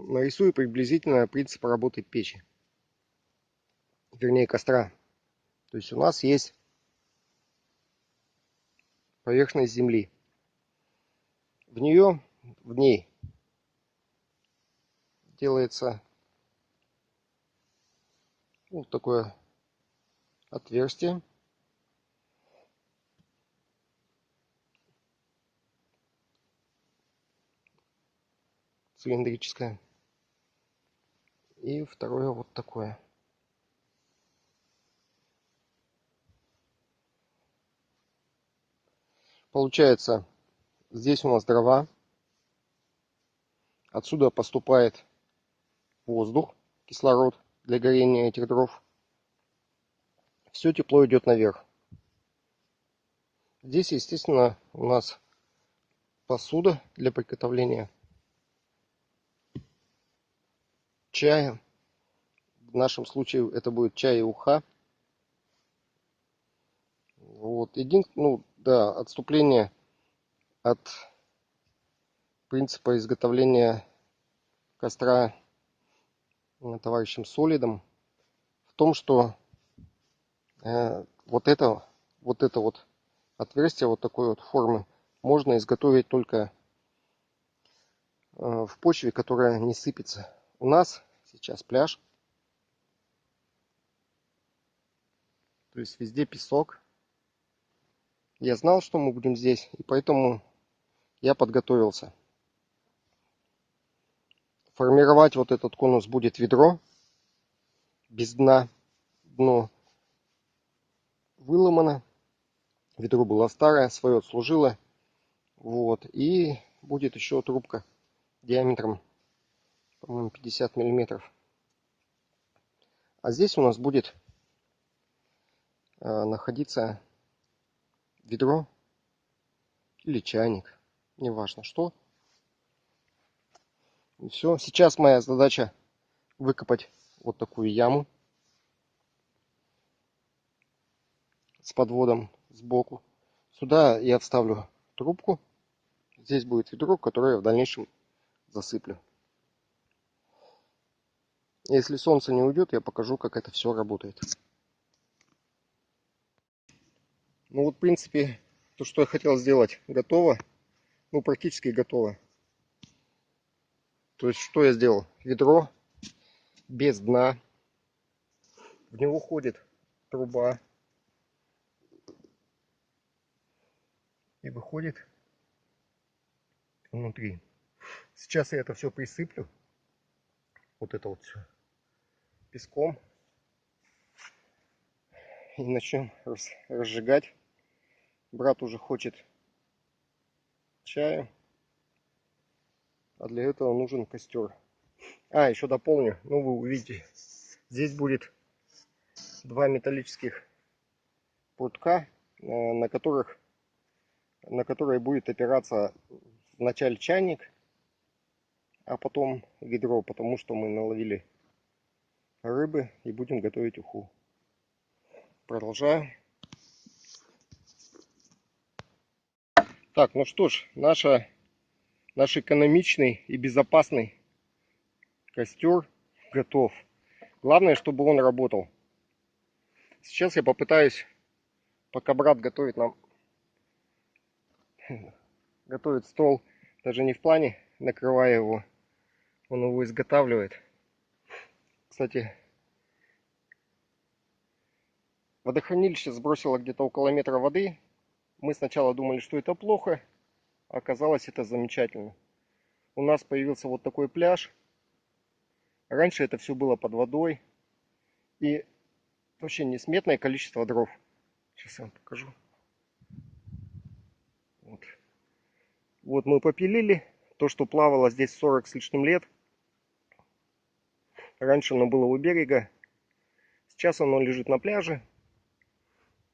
Нарисую приблизительно принцип работы печи, вернее костра. То есть у нас есть поверхность земли. В ней делается вот такое отверстие. Цилиндрическое. И второе вот такое. Получается, здесь у нас дрова. Отсюда поступает воздух, кислород для горения этих дров. Все тепло идет наверх. Здесь, естественно, у нас посуда для приготовления чая. В нашем случае это будет чай и уха. Вот. Отступление от принципа изготовления костра товарищем Солидом в том, что вот это вот отверстие вот такой вот формы можно изготовить только в почве, которая не сыпется. У нас сейчас пляж, то есть везде песок. Я знал, что мы будем здесь, и поэтому я подготовился. Формировать вот этот конус будет ведро без дна. Дно выломано. Ведро было старое, свое отслужило. Вот. И будет еще трубка диаметром, по-моему, 50 миллиметров. А здесь у нас будет находиться ведро или чайник. Неважно что. И все. Сейчас моя задача выкопать вот такую яму с подводом сбоку. Сюда я вставлю трубку. Здесь будет ведро, которое я в дальнейшем засыплю. Если солнце не уйдет, я покажу, как это все работает. Ну вот, в принципе, то, что я хотел сделать, готово. Ну, практически готово. То есть, что я сделал? Ведро без дна. В него ходит труба. И выходит внутри. Сейчас я это все присыплю. Вот это вот все песком. И начнем разжигать. Брат уже хочет чаю. А для этого нужен костер. Еще дополню. Ну, вы увидите. Здесь будет два металлических прутка, на которые будет опираться вначале чайник, а потом ведро, потому что мы наловили рыбы и будем готовить уху. Продолжаю. Так, ну что ж, наш экономичный и безопасный костер готов. Главное, чтобы он работал. Сейчас я попытаюсь, пока брат готовит стол, даже не в плане накрывая его, он его изготавливает. Кстати, водохранилище сбросило где-то около метра воды. Мы сначала думали, что это плохо, а оказалось это замечательно. У нас появился вот такой пляж. Раньше это все было под водой. И вообще несметное количество дров. Сейчас я вам покажу. Вот мы попилили то, что плавало здесь 40 с лишним лет. Раньше оно было у берега. Сейчас оно лежит на пляже.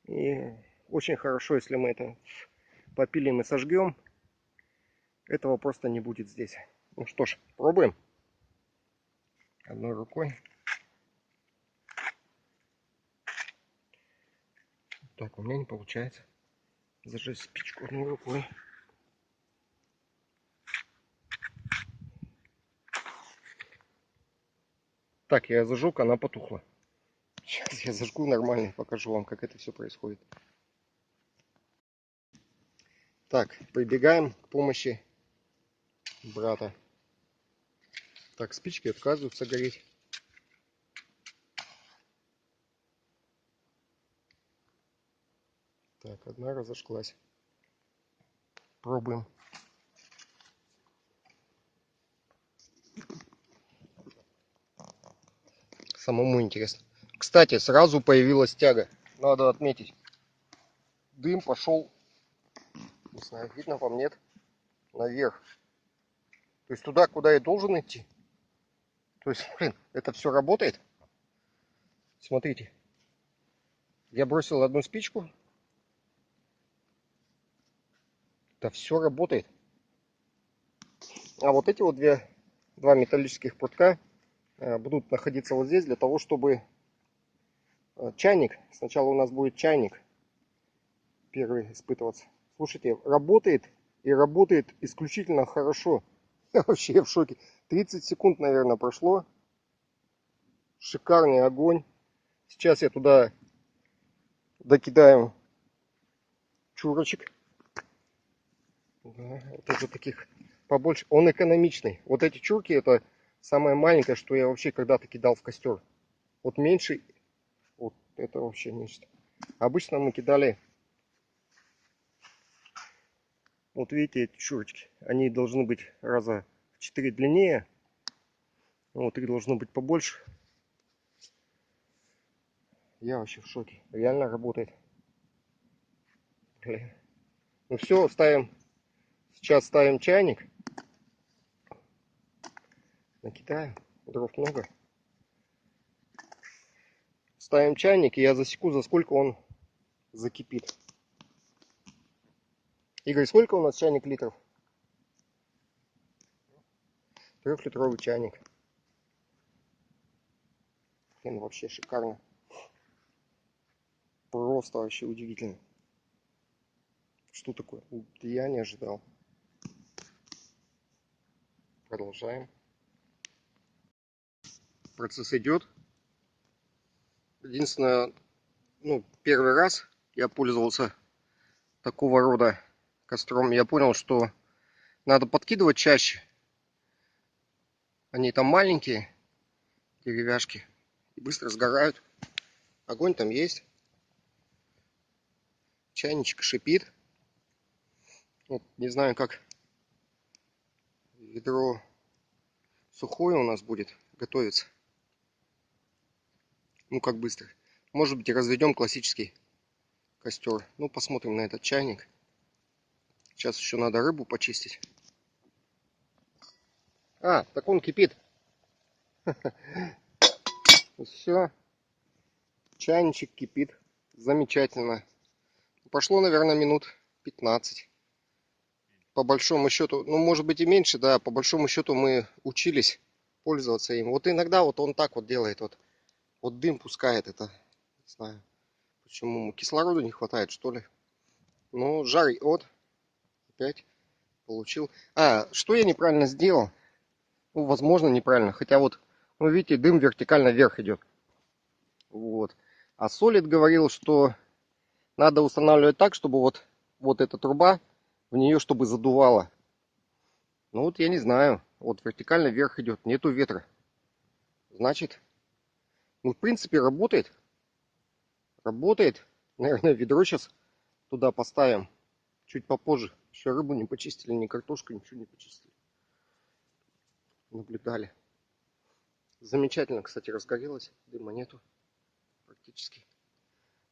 И очень хорошо, если мы это попилим и сожгем. Этого просто не будет здесь. Ну что ж, пробуем. Одной рукой. Так, у меня не получается зажечь спичку одной рукой. Так, я зажег, она потухла. Сейчас я зажгу нормально и покажу вам, как это все происходит. Так, прибегаем к помощи брата. Так, спички отказываются гореть. Так, одна разожглась. Пробуем. Самому интересно. Кстати, сразу появилась тяга. Надо отметить. Дым пошел, не знаю, видно вам, нет, наверх. То есть туда, куда и должен идти. То есть, блин, это все работает. Смотрите. Я бросил одну спичку. Да все работает. А вот эти вот два металлических прутка будут находиться вот здесь для того, чтобы чайник. Сначала у нас будет чайник первый испытываться. Слушайте, работает и работает исключительно хорошо. Я вообще в шоке. 30 секунд, наверное, прошло. Шикарный огонь. Сейчас я туда докидаю чурочек. Да, вот это таких побольше. Он экономичный. Вот эти чурки, это самое маленькое, что я вообще когда-то кидал в костер. Вот меньше, вот это вообще нечто. Обычно мы кидали, вот видите, эти чурочки. Они должны быть раза в 4 длиннее. Вот их должно быть побольше. Я вообще в шоке. Реально работает. Блин. Ну все, ставим. Сейчас ставим чайник. Накидаем. Дров много. Ставим чайник, и я засеку, за сколько он закипит. Игорь, сколько у нас чайник литров? 3-литровый чайник. Блин, вообще шикарно. Просто вообще удивительно. Что такое? Я не ожидал. Продолжаем. Процесс идет. Единственное, ну, первый раз я пользовался такого рода костром. Я понял, что надо подкидывать чаще. Они там маленькие, деревяшки, и быстро сгорают. Огонь там есть. Чайничек шипит. Вот, не знаю, как ведро сухое у нас будет готовиться. Ну, как быстро. Может быть, разведем классический костер. Ну, посмотрим на этот чайник. Сейчас еще надо рыбу почистить. А, так он кипит. Все. Чайничек кипит. Замечательно. Прошло, наверное, минут 15. По большому счету, ну, может быть и меньше, да, по большому счету мы учились пользоваться им. Вот иногда вот он так вот делает, вот дым пускает, это, не знаю, почему, кислорода не хватает, что ли. Ну, жар, вот, опять получил. А, что я неправильно сделал? Ну, возможно, неправильно, хотя вот, ну, видите, дым вертикально вверх идет. Вот. А Solid говорил, что надо устанавливать так, чтобы вот эта труба, в нее чтобы задувало. Ну вот я не знаю. Вот вертикально вверх идет, нету ветра. Значит, ну в принципе работает. Работает. Наверное, ведро сейчас туда поставим. Чуть попозже. Еще рыбу не почистили, ни картошку, ничего не почистили. Наблюдали. Замечательно, кстати, разгорелось. Дыма нету практически.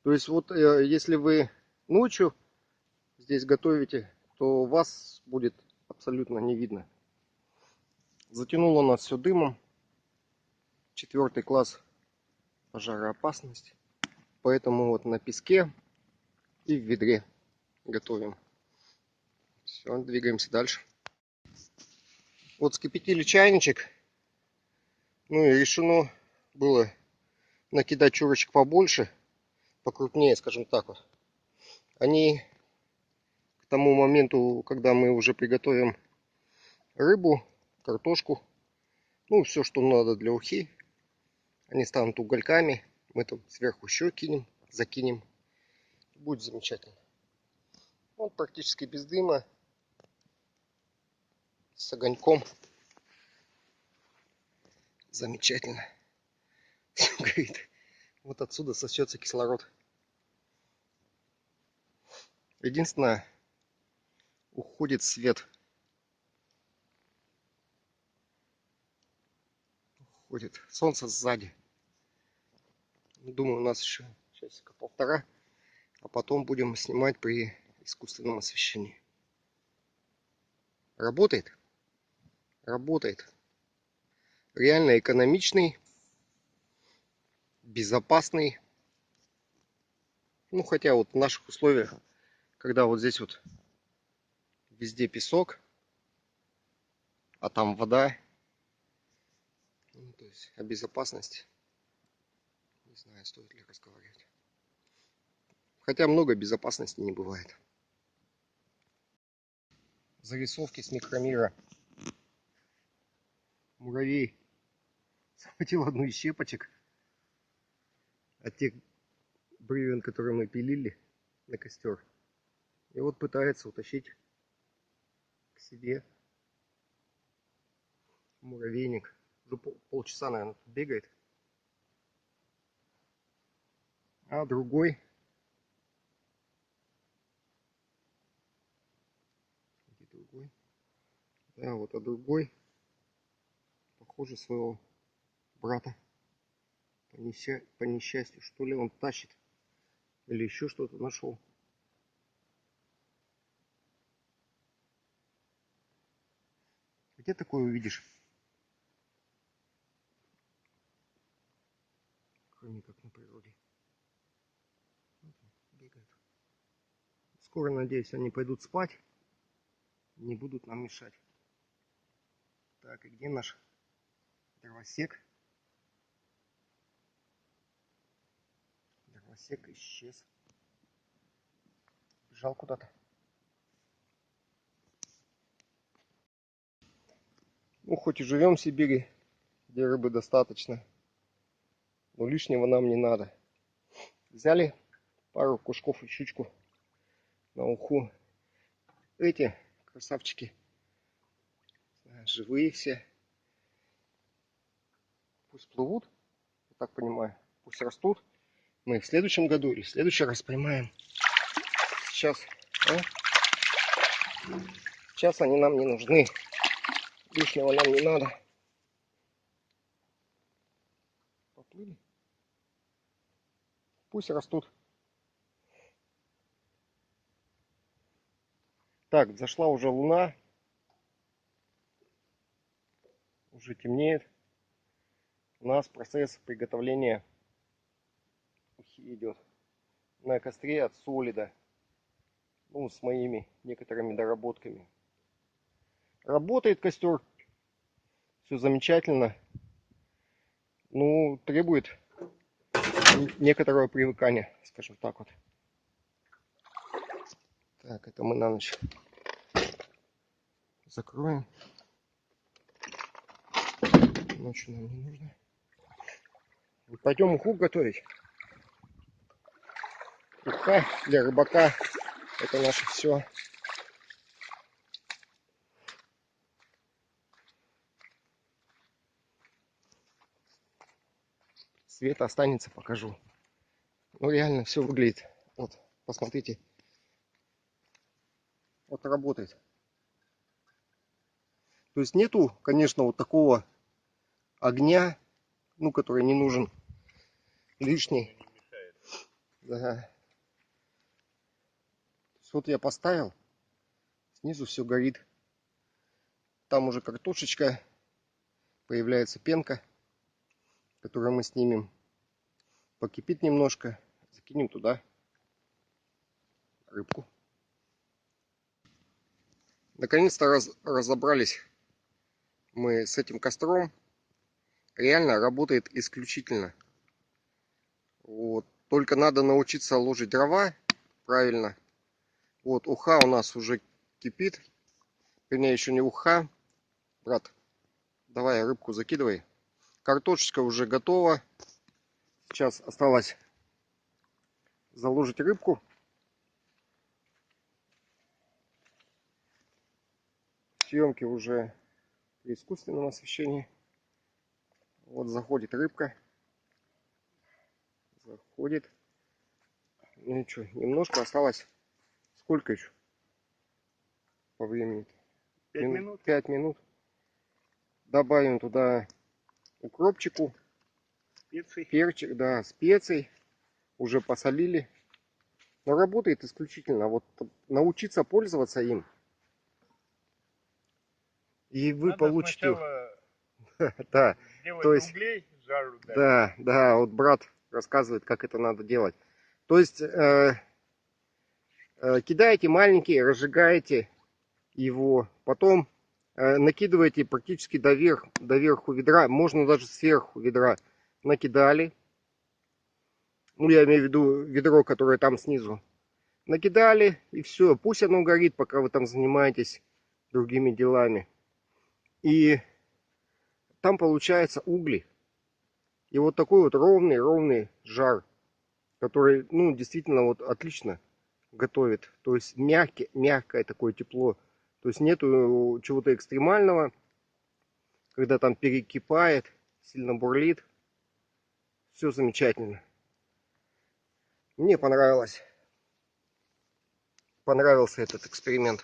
То есть вот если вы ночью здесь готовите, то вас будет абсолютно не видно. Затянуло у нас все дымом. 4 класс пожароопасности. Поэтому вот на песке и в ведре готовим. Все, двигаемся дальше. Вот скипятили чайничек. Ну и решено было накидать чурочек побольше, покрупнее, скажем так вот. Они к тому моменту, когда мы уже приготовим рыбу, картошку, ну все, что надо для ухи, Они станут угольками. Мы тут сверху еще кинем, закинем. Будет замечательно. Вот практически без дыма. С огоньком. Замечательно. Горит. Вот отсюда сосется кислород. Единственное, уходит свет. Уходит. Солнце сзади. Думаю, у нас еще часика полтора. А потом будем снимать при искусственном освещении. Работает? Работает. Реально экономичный, безопасный. Ну, хотя вот в наших условиях, когда вот здесь вот везде песок, а там вода, ну, то есть о безопасности, не знаю, стоит ли разговаривать. Хотя много безопасности не бывает. Зарисовки с микромира. Муравей схватил одну из щепочек от тех бревен, которые мы пилили на костер. И вот пытается утащить к себе муравейник. Уже полчаса, наверное, бегает. А другой... Где другой? Да, вот, а другой, похоже, своего брата по несчастью, что ли, он тащит. Или еще что-то нашел. Где такое увидишь? Кроме как на природе. Вот он бегает. Скоро, надеюсь, они пойдут спать. Не будут нам мешать. Так, и где наш дровосек? Дровосек исчез. Бежал куда-то. Ну, хоть и живем в Сибири, где рыбы достаточно, но лишнего нам не надо. Взяли пару кушков и щучку на уху. Эти красавчики живые все. Пусть плывут, я так понимаю, пусть растут. Мы их в следующем году или в следующий раз поймаем. Сейчас, сейчас они нам не нужны. Лишнего нам не надо. Поплыли. Пусть растут. Так, взошла уже луна. Уже темнеет. У нас процесс приготовления ухи идет. На костре от солида. Ну, с моими некоторыми доработками. Работает костер. Все замечательно. Ну, требует некоторого привыкания, скажем так вот. Так, это мы на ночь закроем. Ночью нам не нужно. Пойдем уху готовить. Уха для рыбака — это наше все. Света останется, покажу. Ну, реально все выглядит. Вот, посмотрите. Вот работает. То есть нету, конечно, вот такого огня, ну, который не нужен лишний. Да. Вот я поставил, снизу все горит. Там уже картошечка, появляется пенка, которую мы снимем. Покипит немножко, закинем туда рыбку. Наконец-то разобрались мы с этим костром. Реально работает исключительно. Вот. Только надо научиться ложить дрова правильно. Вот уха у нас уже кипит. Вернее, еще не уха. Брат, давай рыбку закидывай. Картошечка уже готова. Сейчас осталось заложить рыбку. Съемки уже при искусственном освещении. Вот заходит рыбка. Заходит. Ну и что, немножко осталось. Сколько еще по времени? 5 минут. 5 минут. Добавим туда укропчику. Специи. Перчик, да, специй. Уже посолили. Но работает исключительно. Вот научиться пользоваться им. И вы Надо получите... сначала Да, сделать то есть... углей, жару дать. Да, да, вот брат рассказывает, как это надо делать. То есть кидаете маленький, разжигаете его, потом накидываете практически доверху ведра, можно даже сверху ведра накидали. Ну, я имею в виду ведро, которое там снизу. Накидали, и все, пусть оно горит, пока вы там занимаетесь другими делами. И там получается угли. И вот такой вот ровный жар, который, ну, действительно вот отлично готовит. То есть мягкое такое тепло. То есть нету чего-то экстремального, когда там перекипает, сильно бурлит. Все замечательно. Мне понравилось. Понравился этот эксперимент.